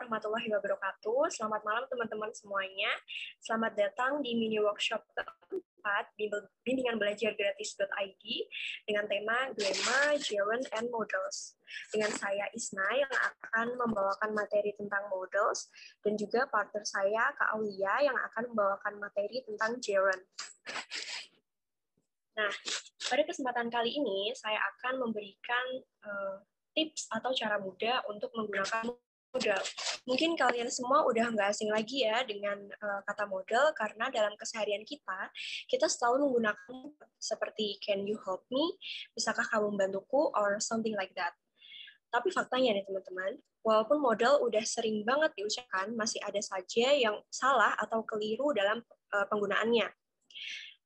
warahmatullahi wabarakatuh. Selamat malam teman-teman semuanya. Selamat datang di mini workshop keempat bimbingan belajar gratis.id dengan tema Gramma, Gerund, and Modals. Dengan saya Isna yang akan membawakan materi tentang modals dan juga partner saya Kak Aulia yang akan membawakan materi tentang Gerund. Nah, pada kesempatan kali ini saya akan memberikan tips atau cara mudah untuk menggunakan modal. Mungkin kalian semua udah nggak asing lagi ya dengan kata modal, karena dalam keseharian kita selalu menggunakan seperti can you help me, bisakah kamu membantuku, or something like that. Tapi faktanya nih teman-teman, walaupun modal udah sering banget diucapkan, masih ada saja yang salah atau keliru dalam penggunaannya.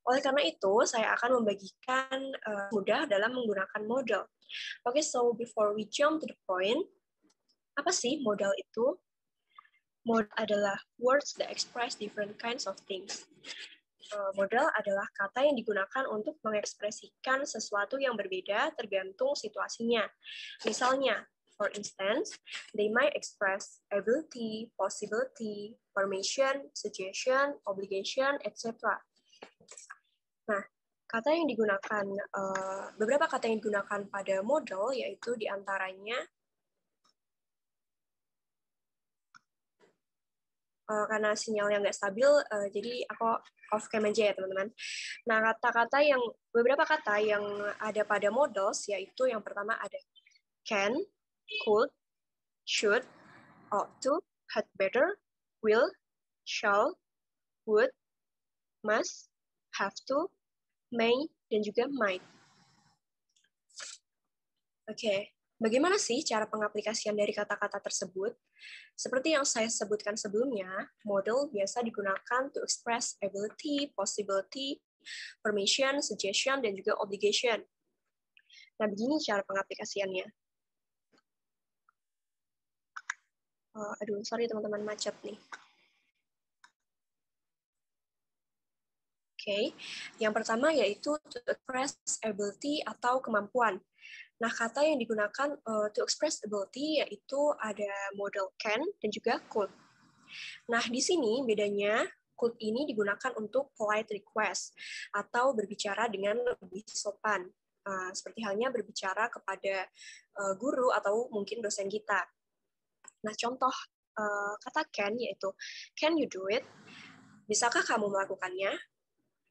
Oleh karena itu, saya akan membagikan mudah dalam menggunakan modal. Oke, so before we jump to the point, apa sih modal itu? Modal adalah words that express different kinds of things. Modal adalah kata yang digunakan untuk mengekspresikan sesuatu yang berbeda tergantung situasinya. Misalnya, for instance, they might express ability, possibility, permission, suggestion, obligation, etc. Nah, kata yang digunakan, beberapa kata yang digunakan pada modal yaitu diantaranya, karena sinyalnya nggak stabil, jadi aku off cam aja ya teman-teman. Nah, beberapa kata yang ada pada modals yaitu yang pertama ada can, could, should, ought to, had better, will, shall, would, must, have to, may, dan juga might. Oke, bagaimana sih cara pengaplikasian dari kata-kata tersebut? Seperti yang saya sebutkan sebelumnya, modal biasa digunakan to express ability, possibility, permission, suggestion, dan juga obligation. Nah, begini cara pengaplikasiannya. Aduh, sorry teman-teman, macet nih. Oke, yang pertama yaitu to express ability atau kemampuan. Nah, kata yang digunakan to express ability yaitu ada modal can dan juga could. Nah, di sini bedanya could ini digunakan untuk polite request atau berbicara dengan lebih sopan. Seperti halnya berbicara kepada guru atau mungkin dosen kita. Nah, contoh kata can yaitu can you do it? Bisakah kamu melakukannya?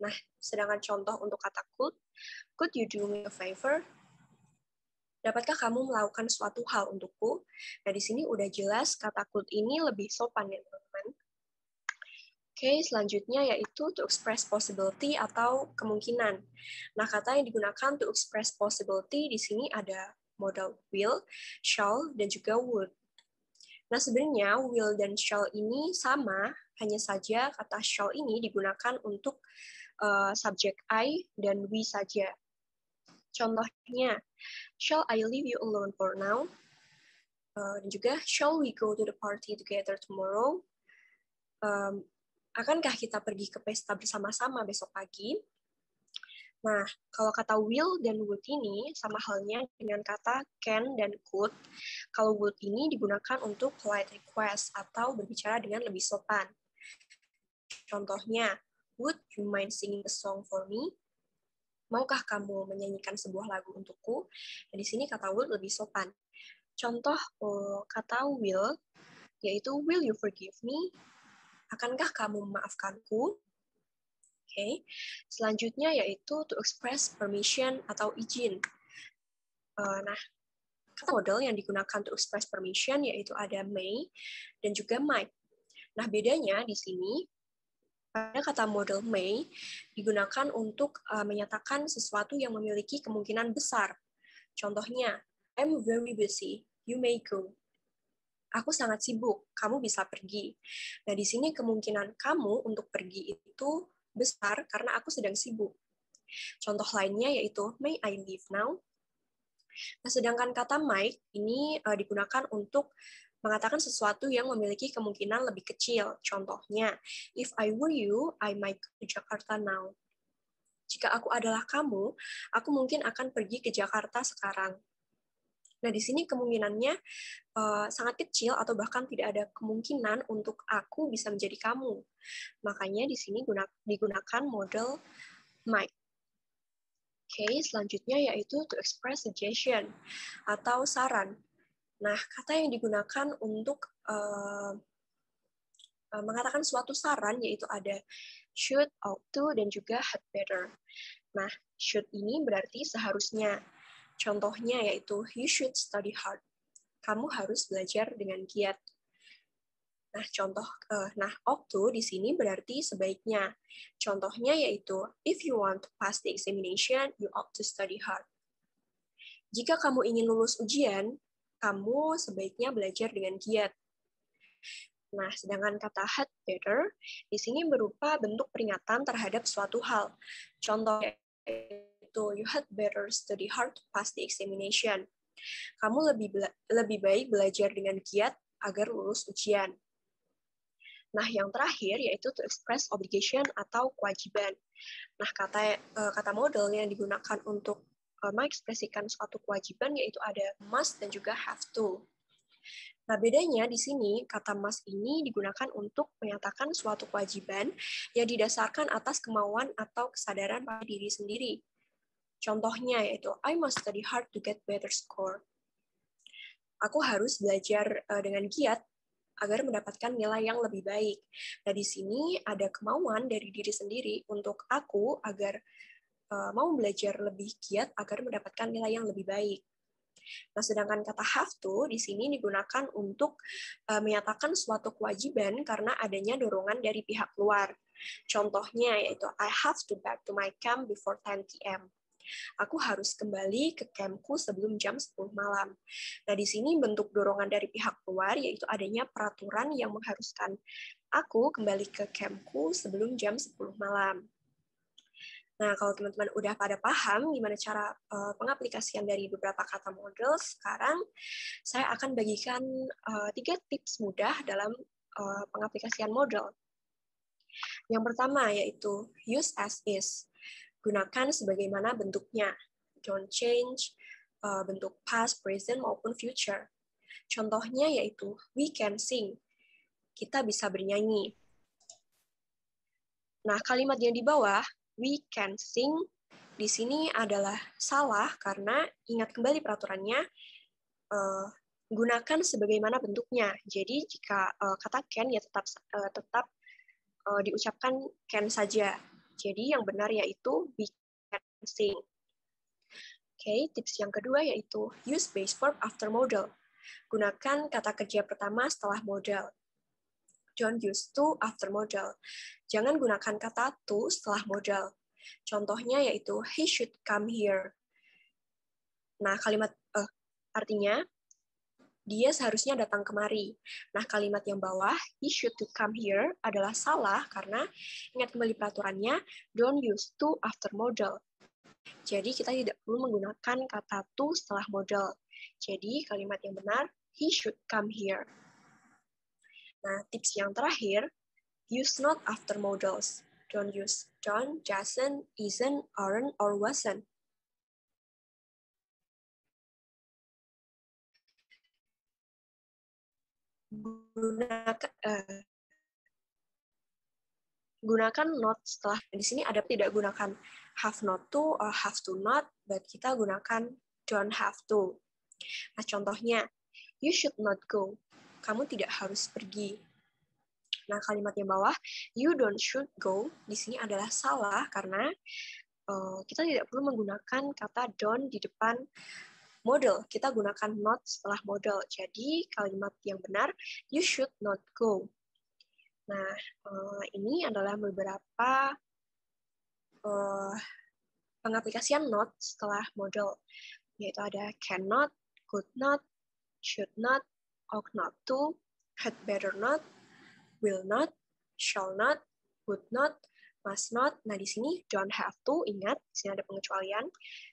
Nah, sedangkan contoh untuk kata could you do me a favor? Dapatkah kamu melakukan suatu hal untukku? Nah, di sini udah jelas kata could ini lebih sopan ya, teman-teman. Oke, selanjutnya yaitu to express possibility atau kemungkinan. Nah, kata yang digunakan to express possibility di sini ada modal will, shall, dan juga would. Nah, sebenarnya will dan shall ini sama, hanya saja kata shall ini digunakan untuk subjek I dan we saja. Contohnya, shall I leave you alone for now? Dan juga, shall we go to the party together tomorrow? Akankah kita pergi ke pesta bersama-sama besok pagi? Nah, kalau kata will dan would ini sama halnya dengan kata can dan could. Kalau would ini digunakan untuk polite request atau berbicara dengan lebih sopan. Contohnya, would you mind singing a song for me? Maukah kamu menyanyikan sebuah lagu untukku? Nah, di sini kata would lebih sopan. Contoh kata will, yaitu will you forgive me? Akankah kamu memaafkanku? Oke. Selanjutnya yaitu to express permission atau izin. Nah, kata modal yang digunakan to express permission yaitu ada may dan juga might. Nah, bedanya di sini pada kata modal may digunakan untuk menyatakan sesuatu yang memiliki kemungkinan besar. Contohnya, I'm very busy, you may go. Aku sangat sibuk, kamu bisa pergi. Nah, di sini kemungkinan kamu untuk pergi itu besar karena aku sedang sibuk. Contoh lainnya yaitu, may I leave now? Nah, sedangkan kata might ini digunakan untuk mengatakan sesuatu yang memiliki kemungkinan lebih kecil. Contohnya, if I were you, I might go to Jakarta now. Jika aku adalah kamu, aku mungkin akan pergi ke Jakarta sekarang. Nah, di sini kemungkinannya sangat kecil atau bahkan tidak ada kemungkinan untuk aku bisa menjadi kamu. Makanya di sini digunakan model might. Oke, selanjutnya yaitu to express suggestion atau saran. Nah, kata yang digunakan untuk mengatakan suatu saran yaitu ada should, ought to, dan juga had better. Nah, should ini berarti seharusnya. Contohnya yaitu you should study hard. Kamu harus belajar dengan giat. Nah, ought to di sini berarti sebaiknya. Contohnya yaitu if you want to pass the examination, you ought to study hard. Jika kamu ingin lulus ujian, kamu sebaiknya belajar dengan giat. Nah, sedangkan kata had better di sini berupa bentuk peringatan terhadap suatu hal. Contohnya itu you had better study hard to pass the examination. Kamu lebih baik belajar dengan giat agar lulus ujian. Nah, yang terakhir yaitu to express obligation atau kewajiban. Nah, kata model yang digunakan untuk mengekspresikan suatu kewajiban yaitu ada must dan juga have to. Nah, bedanya di sini, kata must ini digunakan untuk menyatakan suatu kewajiban yang didasarkan atas kemauan atau kesadaran pada diri sendiri. Contohnya yaitu, I must study hard to get better score. Aku harus belajar dengan giat agar mendapatkan nilai yang lebih baik. Nah, di sini ada kemauan dari diri sendiri untuk aku agar mau belajar lebih giat agar mendapatkan nilai yang lebih baik. Nah, sedangkan kata have to di sini digunakan untuk menyatakan suatu kewajiban karena adanya dorongan dari pihak luar. Contohnya yaitu I have to back to my camp before 10 p.m. Aku harus kembali ke campku sebelum jam 10 malam. Nah, di sini bentuk dorongan dari pihak luar yaitu adanya peraturan yang mengharuskan aku kembali ke campku sebelum jam 10 malam. Nah, kalau teman-teman udah pada paham gimana cara pengaplikasian dari beberapa kata model, sekarang saya akan bagikan 3 tips mudah dalam pengaplikasian model. Yang pertama yaitu use as is. Gunakan sebagaimana bentuknya. Don't change bentuk past, present, maupun future. Contohnya yaitu we can sing. Kita bisa bernyanyi. Nah, kalimat yang di bawah we can sing di sini adalah salah karena ingat kembali peraturannya gunakan sebagaimana bentuknya. Jadi jika kata can ya tetap diucapkan can saja. Jadi yang benar yaitu we can sing. Oke, tips yang kedua yaitu use base verb after modal. Gunakan kata kerja pertama setelah modal. Don't use to after modal. Jangan gunakan kata to setelah modal. Contohnya yaitu he should come here. Nah, artinya dia seharusnya datang kemari. Nah, kalimat yang bawah he should to come here adalah salah karena ingat kembali peraturannya don't use to after modal. Jadi kita tidak perlu menggunakan kata to setelah modal. Jadi kalimat yang benar he should come here. Nah, tips yang terakhir, use not after modals. Don't use don't, doesn't, isn't, aren't, or wasn't. Gunakan not setelah. Di sini ada tidak gunakan have not to or have to not, but kita gunakan don't have to. Nah, contohnya, you should not go. Kamu tidak harus pergi. Nah, kalimat yang bawah, you don't should go, di sini adalah salah karena kita tidak perlu menggunakan kata don't di depan modal. Kita gunakan not setelah modal. Jadi, kalimat yang benar, you should not go. Nah, ini adalah beberapa pengaplikasian not setelah modal, yaitu ada cannot, could not, should not, ought not to, had better not, will not, shall not, would not, must not. Nah, di sini don't have to, ingat, di sini ada pengecualian.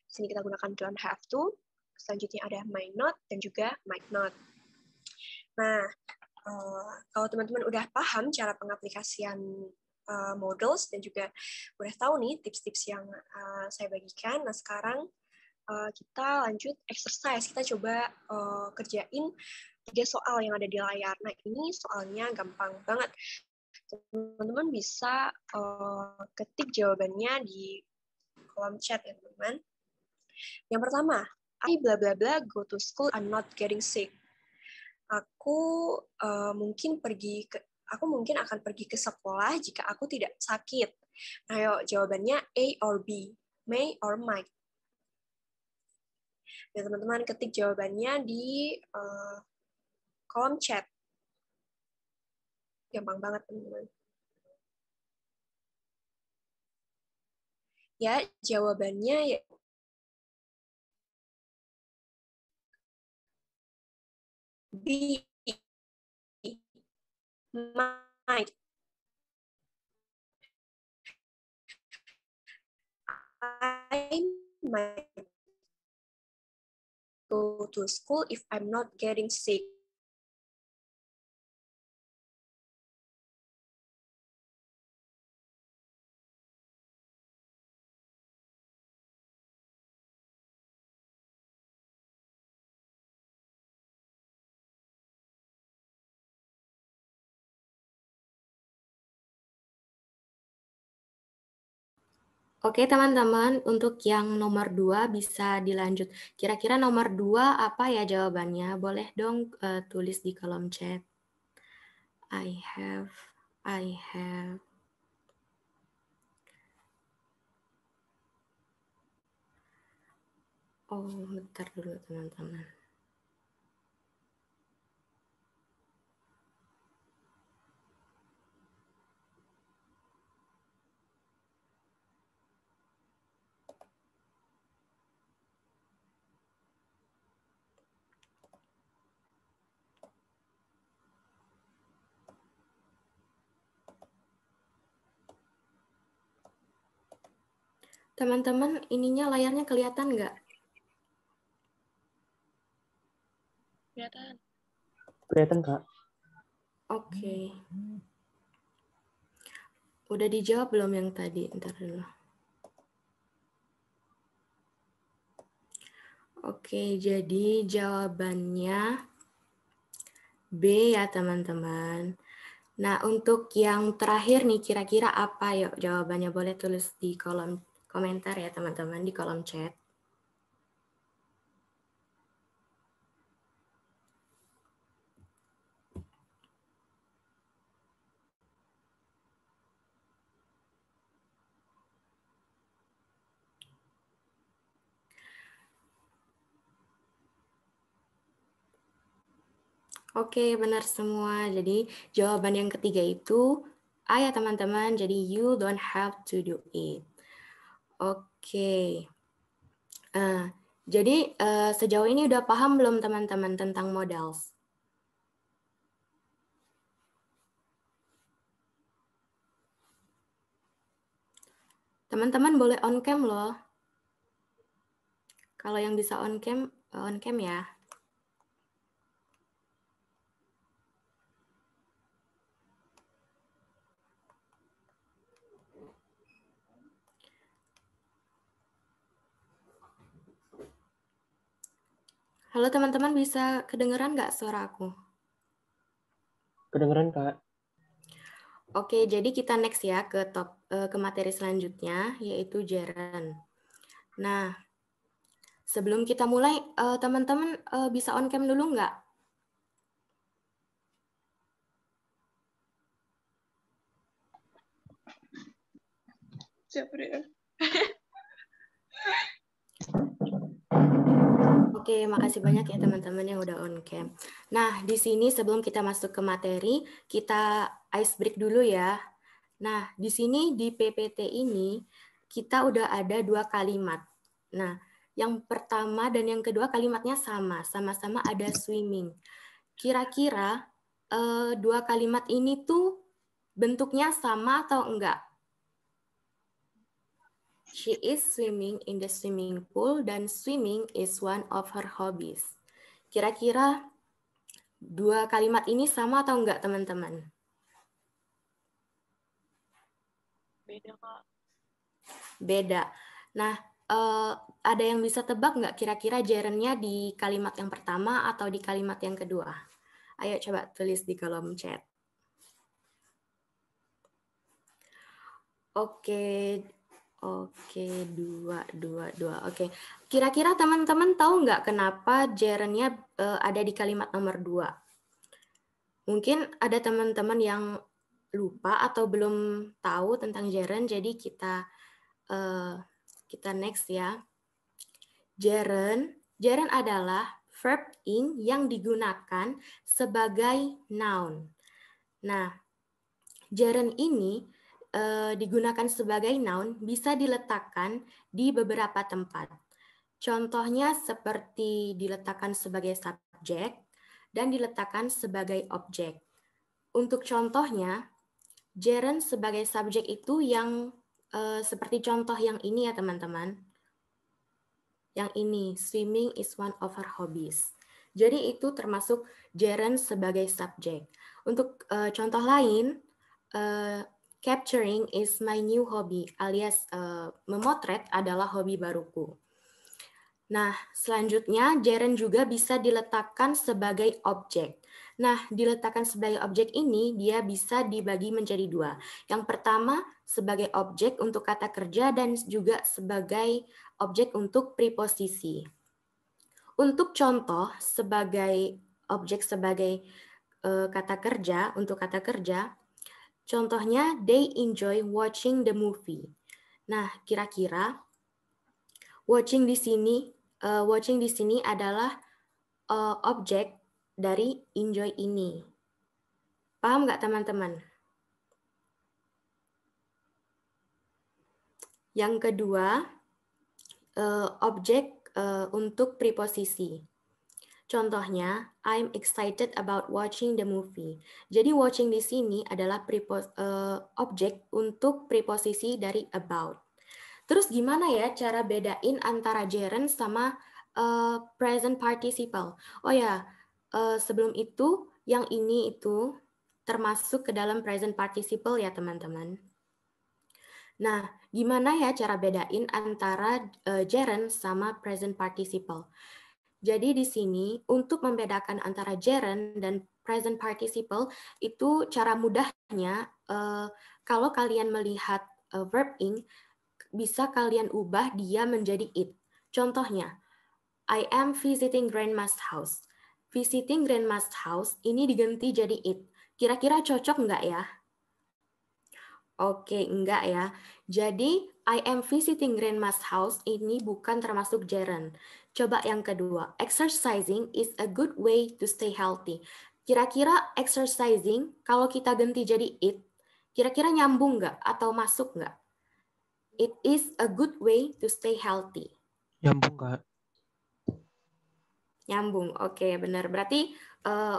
Di sini kita gunakan don't have to. Selanjutnya ada might not dan juga might not. Nah, kalau teman-teman udah paham cara pengaplikasian models dan juga udah tahu nih tips-tips yang saya bagikan, nah sekarang kita lanjut exercise. Kita coba kerjain 3 soal yang ada di layar. Nah, ini soalnya gampang banget. Teman-teman bisa ketik jawabannya di kolom chat ya, teman-teman. Yang pertama, I bla bla bla go to school, I'm not getting sick. Aku mungkin akan pergi ke sekolah jika aku tidak sakit. Nah, yuk, jawabannya A or B, may or might. Ya, teman-teman ketik jawabannya di kolom chat. Gampang banget, teman-teman. Ya, jawabannya ya B, might. I might go to school if I'm not getting sick. Oke, teman-teman, untuk yang nomor 2 bisa dilanjut. Kira-kira nomor 2 apa ya jawabannya? Boleh dong tulis di kolom chat. I have. Oh, bentar dulu, teman-teman. Teman-teman, ininya layarnya kelihatan nggak? Kelihatan. Kelihatan, Kak. Oke. Udah dijawab belum yang tadi? Ntar dulu. Oke, jadi jawabannya B ya, teman-teman. Nah, untuk yang terakhir nih, kira-kira apa? Yuk, jawabannya boleh tulis di kolom komentar ya, teman-teman, di kolom chat. Oke, benar semua. Jadi, jawaban yang ketiga itu A ya, teman-teman. Jadi, you don't have to do it. Oke. Jadi, sejauh ini udah paham belum teman-teman tentang modals? Teman-teman boleh on cam loh. Kalau yang bisa on cam ya. Halo teman-teman, bisa kedengeran nggak suara aku? Kedengeran, Kak. Oke, jadi kita next ya ke materi selanjutnya, yaitu Jaren. Nah, sebelum kita mulai, teman-teman bisa on cam dulu nggak? Siap, ya. Oke, makasih banyak ya teman-teman yang udah on cam. Nah, di sini sebelum kita masuk ke materi, kita ice break dulu ya. Nah, di sini di PPT ini kita udah ada 2 kalimat. Nah, yang pertama dan yang kedua kalimatnya sama-sama ada swimming. Kira-kira 2 kalimat ini tuh bentuknya sama atau enggak? She is swimming in the swimming pool dan swimming is one of her hobbies. Kira-kira 2 kalimat ini sama atau enggak, teman-teman? Beda, Kak. Beda. Nah, ada yang bisa tebak nggak kira-kira gerundnya di kalimat yang pertama atau di kalimat yang kedua? Ayo coba tulis di kolom chat. Oke, dua. Oke, kira-kira teman-teman tahu nggak kenapa gerundnya ada di kalimat nomor 2? Mungkin ada teman-teman yang lupa atau belum tahu tentang gerund, jadi kita next ya. Gerund adalah verb ing yang digunakan sebagai noun. Nah, gerund ini digunakan sebagai noun bisa diletakkan di beberapa tempat. Contohnya seperti diletakkan sebagai subjek dan diletakkan sebagai objek. Untuk contohnya, gerund sebagai subjek itu yang seperti contoh yang ini ya teman-teman. Yang ini, swimming is one of her hobbies. Jadi itu termasuk gerund sebagai subjek. Untuk contoh lain, capturing is my new hobby, alias memotret adalah hobi baruku. Nah, selanjutnya gerund juga bisa diletakkan sebagai objek. Nah, diletakkan sebagai objek ini dia bisa dibagi menjadi 2. Yang pertama sebagai objek untuk kata kerja dan juga sebagai objek untuk preposisi. Untuk contoh sebagai objek sebagai kata kerja, untuk kata kerja, contohnya they enjoy watching the movie. Nah, kira-kira watching di sini adalah objek dari enjoy ini. Paham nggak teman-teman? Yang kedua, objek untuk preposisi. Contohnya, I'm excited about watching the movie. Jadi watching di sini adalah objek untuk preposisi dari about. Terus gimana ya cara bedain antara gerund sama present participle? Oh ya, sebelum itu yang ini itu termasuk ke dalam present participle ya teman-teman. Nah, gimana ya cara bedain antara gerund sama present participle? Jadi di sini untuk membedakan antara gerund dan present participle itu cara mudahnya kalau kalian melihat verb ing bisa kalian ubah dia menjadi it. Contohnya, I am visiting grandma's house. Visiting grandma's house ini diganti jadi it. Kira-kira cocok nggak ya? Oke, enggak ya. Jadi, I am visiting grandma's house ini bukan termasuk gerund. Coba yang kedua, exercising is a good way to stay healthy. Kira-kira exercising, kalau kita ganti jadi it, kira-kira nyambung nggak atau masuk nggak? It is a good way to stay healthy. Nyambung nggak? Nyambung, oke benar. Berarti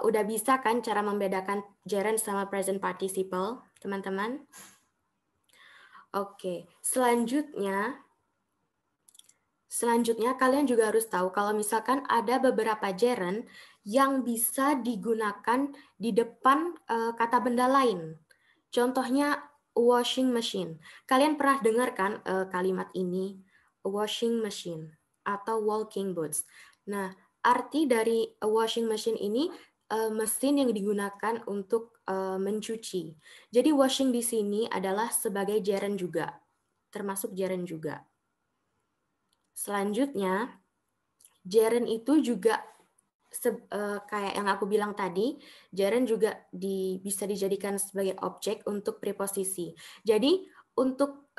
udah bisa kan cara membedakan gerund sama present participle, teman-teman? Oke, selanjutnya kalian juga harus tahu kalau misalkan ada beberapa gerund yang bisa digunakan di depan kata benda lain. Contohnya washing machine. Kalian pernah dengar kan kalimat ini, washing machine atau walking boots. Nah, arti dari washing machine ini mesin yang digunakan untuk mencuci. Jadi washing di sini adalah sebagai gerund juga, termasuk gerund juga. Selanjutnya, gerund itu juga kayak yang aku bilang tadi, gerund juga bisa dijadikan sebagai objek untuk preposisi. Jadi untuk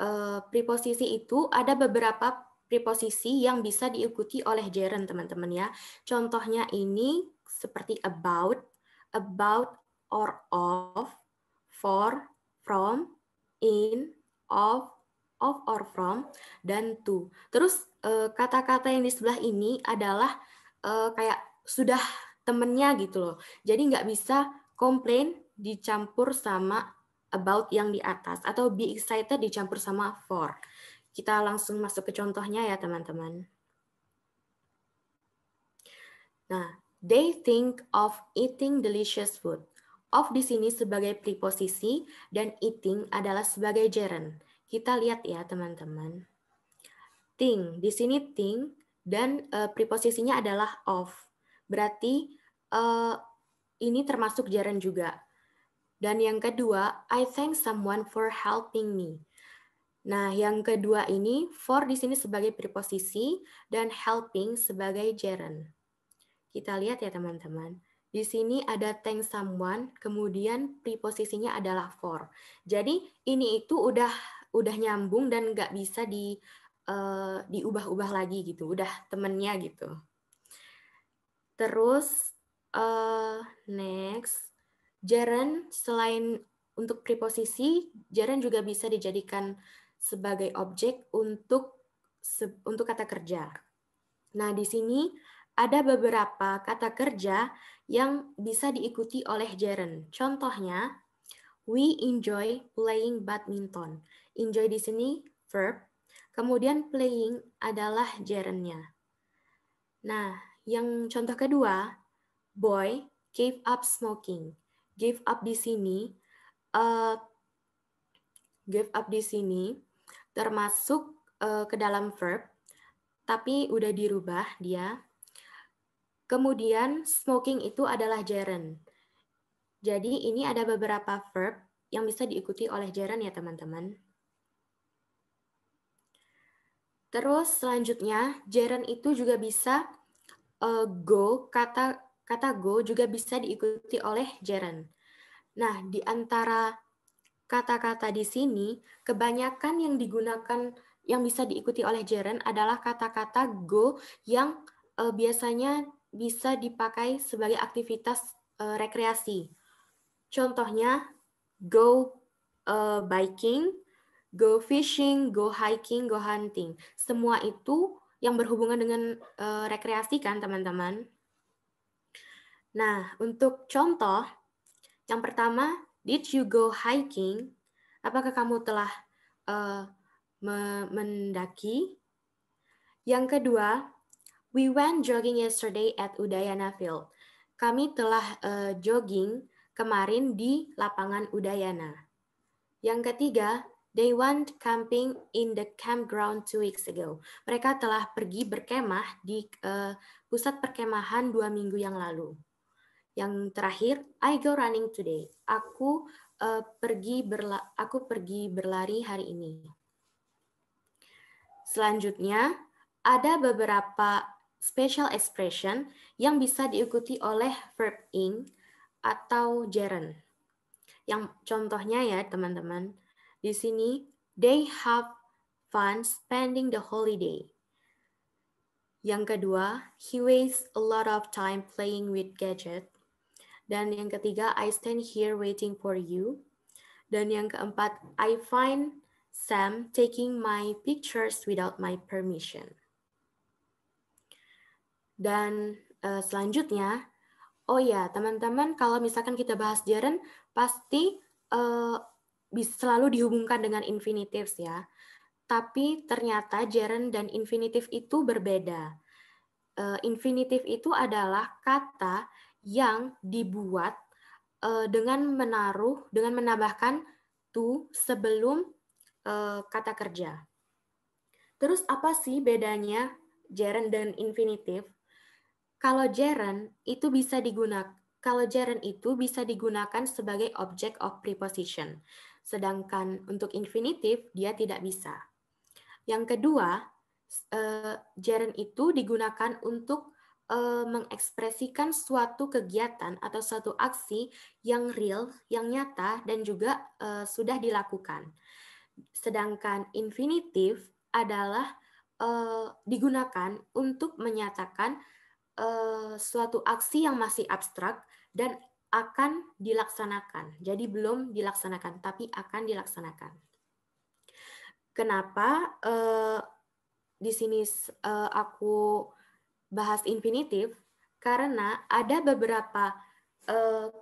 preposisi itu ada beberapa preposisi yang bisa diikuti oleh gerund, teman-teman ya. Contohnya ini seperti about, or of, for, from, in, of or from, dan to. Terus kata-kata yang di sebelah ini adalah kayak sudah temennya gitu loh. Jadi nggak bisa komplain dicampur sama about yang di atas atau be excited dicampur sama for. Kita langsung masuk ke contohnya ya teman-teman. Nah, they think of eating delicious food. Of di sini sebagai preposisi dan eating adalah sebagai gerund. Kita lihat ya teman-teman. think. Di sini think dan preposisinya adalah of. Berarti ini termasuk gerund juga. Dan yang kedua, I thank someone for helping me. Nah, yang kedua ini for di sini sebagai preposisi dan helping sebagai gerund. Kita lihat ya teman-teman. Di sini ada thank someone, kemudian preposisinya adalah for. Jadi ini itu udah nyambung dan nggak bisa diubah-ubah lagi gitu. Udah temennya gitu. Terus next, gerund selain untuk preposisi, gerund juga bisa dijadikan sebagai objek untuk kata kerja. Nah, di sini ada beberapa kata kerja yang bisa diikuti oleh gerund. Contohnya, we enjoy playing badminton. Enjoy di sini verb, kemudian playing adalah gerundnya. Nah, yang contoh kedua, boy gave up smoking. Gave up di sini, termasuk ke dalam verb, tapi udah dirubah dia. Kemudian smoking itu adalah gerund. Jadi ini ada beberapa verb yang bisa diikuti oleh gerund ya teman-teman. Terus selanjutnya gerund itu juga bisa go, kata go juga bisa diikuti oleh gerund. Nah, di antara kata-kata di sini, kebanyakan yang digunakan, yang bisa diikuti oleh gerund adalah kata-kata go yang biasanya bisa dipakai sebagai aktivitas rekreasi. Contohnya, go biking, go fishing, go hiking, go hunting. Semua itu yang berhubungan dengan rekreasi kan, teman-teman? Nah, untuk contoh, yang pertama, did you go hiking? Apakah kamu telah mendaki? Yang kedua, we went jogging yesterday at Udayana Field. Kami telah jogging kemarin di lapangan Udayana. Yang ketiga, they went camping in the campground 2 weeks ago. Mereka telah pergi berkemah di pusat perkemahan 2 minggu yang lalu. Yang terakhir, I go running today. Aku pergi berlari hari ini. Selanjutnya, ada beberapa special expression yang bisa diikuti oleh verb ing atau gerund. Yang contohnya ya teman-teman, di sini they have fun spending the holiday. Yang kedua, he wastes a lot of time playing with gadget. Dan yang ketiga, I stand here waiting for you. Dan yang keempat, I find Sam taking my pictures without my permission. Dan selanjutnya, oh ya teman-teman, kalau misalkan kita bahas gerund, pasti selalu dihubungkan dengan infinitives ya. Tapi ternyata gerund dan infinitive itu berbeda. Infinitive itu adalah kata yang dibuat dengan menambahkan to sebelum kata kerja. Terus apa sih bedanya gerund dan infinitive? Kalau gerund itu bisa digunakan sebagai object of preposition, sedangkan untuk infinitive dia tidak bisa. Yang kedua, gerund itu digunakan untuk mengekspresikan suatu kegiatan atau suatu aksi yang real, yang nyata, dan juga sudah dilakukan. Sedangkan infinitive adalah digunakan untuk menyatakan suatu aksi yang masih abstrak dan akan dilaksanakan. Jadi belum dilaksanakan, tapi akan dilaksanakan. Kenapa di sini aku bahas infinitive? Karena ada beberapa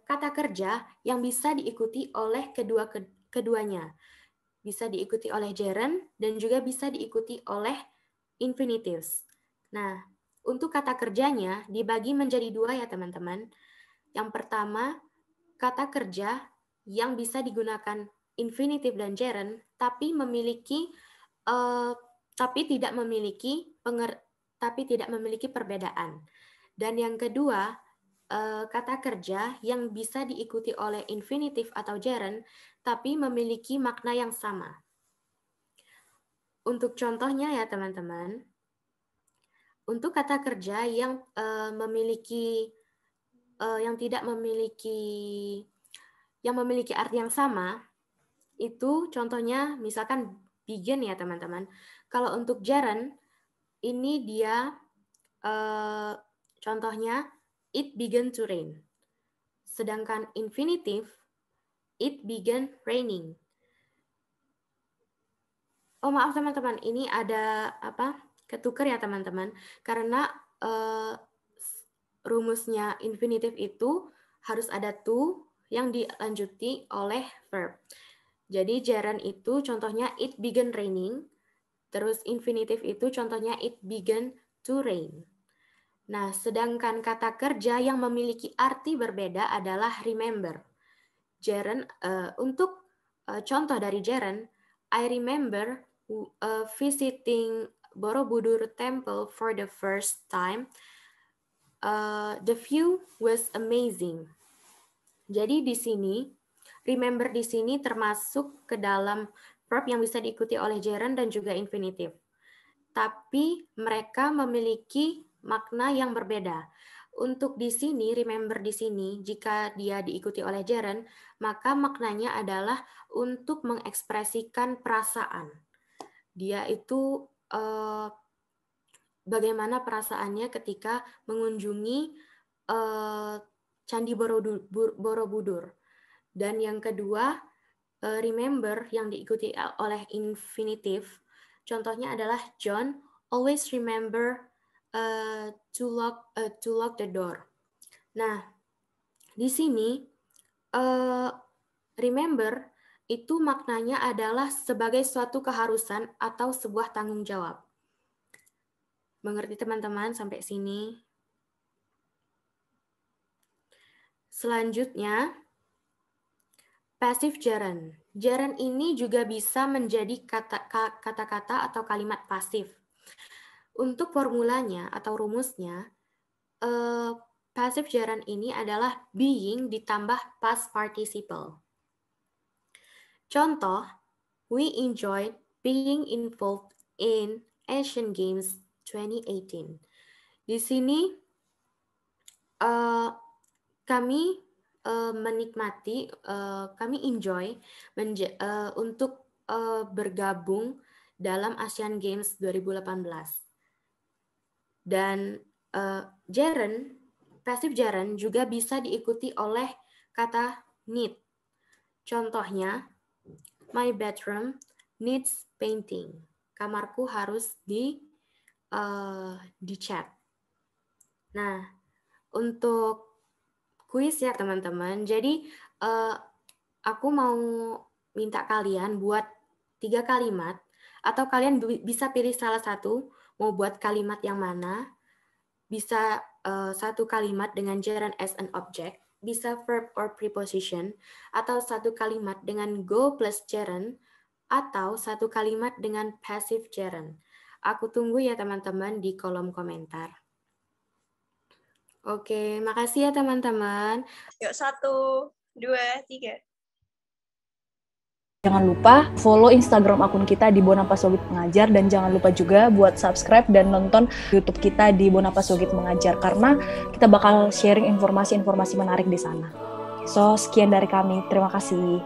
kata kerja yang bisa diikuti oleh keduanya. Bisa diikuti oleh gerund dan juga bisa diikuti oleh infinitives. Nah, untuk kata kerjanya dibagi menjadi 2 ya teman-teman. Yang pertama, kata kerja yang bisa digunakan infinitive dan gerund, tapi memiliki tapi tidak memiliki perbedaan. Dan yang kedua, kata kerja yang bisa diikuti oleh infinitive atau gerund, tapi memiliki makna yang sama. Untuk contohnya ya teman-teman, untuk kata kerja yang memiliki arti yang sama, itu contohnya misalkan begin ya teman-teman. Kalau untuk gerund, ini dia contohnya it began to rain. Sedangkan infinitive, it began raining. Oh maaf teman-teman, ini ada ketukar ya teman-teman. Karena rumusnya infinitive itu harus ada to yang dilanjuti oleh verb. Jadi gerund itu contohnya it began raining. Terus infinitive itu contohnya it began to rain. Nah, sedangkan kata kerja yang memiliki arti berbeda adalah remember. Gerund, untuk contoh dari gerund, I remember visiting Borobudur Temple for the first time. The view was amazing. Jadi di sini, remember di sini termasuk ke dalam verb yang bisa diikuti oleh gerund dan juga infinitive. Tapi mereka memiliki makna yang berbeda. Untuk di sini, remember di sini, jika dia diikuti oleh gerund, maka maknanya adalah untuk mengekspresikan perasaan. Dia itu bagaimana perasaannya ketika mengunjungi Candi Borobudur. Dan yang kedua, remember yang diikuti oleh infinitive, contohnya adalah John always remember to lock the door. Nah, di sini remember itu maknanya adalah sebagai suatu keharusan atau sebuah tanggung jawab. Mengerti teman-teman sampai sini? Selanjutnya, passive gerund. Gerund ini juga bisa menjadi kata-kata atau kalimat pasif. Untuk formulanya atau rumusnya, passive gerund ini adalah being ditambah past participle. Contoh, we enjoyed being involved in Asian Games 2018. Di sini kami menikmati, kami enjoy untuk bergabung dalam Asian Games 2018. Dan gerund, passive gerund juga bisa diikuti oleh kata need. Contohnya, my bedroom needs painting. Kamarku harus dicat. Nah, untuk kuis ya teman-teman. Jadi aku mau minta kalian buat 3 kalimat atau kalian bisa pilih salah satu mau buat kalimat yang mana. Bisa satu kalimat dengan gerund as an object, bisa verb or preposition, atau satu kalimat dengan go plus gerund, atau satu kalimat dengan passive gerund. Aku tunggu ya teman-teman di kolom komentar. Oke, makasih ya teman-teman. Yuk, 1, 2, 3. Jangan lupa follow Instagram akun kita di Bonapa Sogit Mengajar, dan jangan lupa juga buat subscribe dan nonton YouTube kita di Bonapa Sogit Mengajar, karena kita bakal sharing informasi-informasi menarik di sana. So, sekian dari kami. Terima kasih.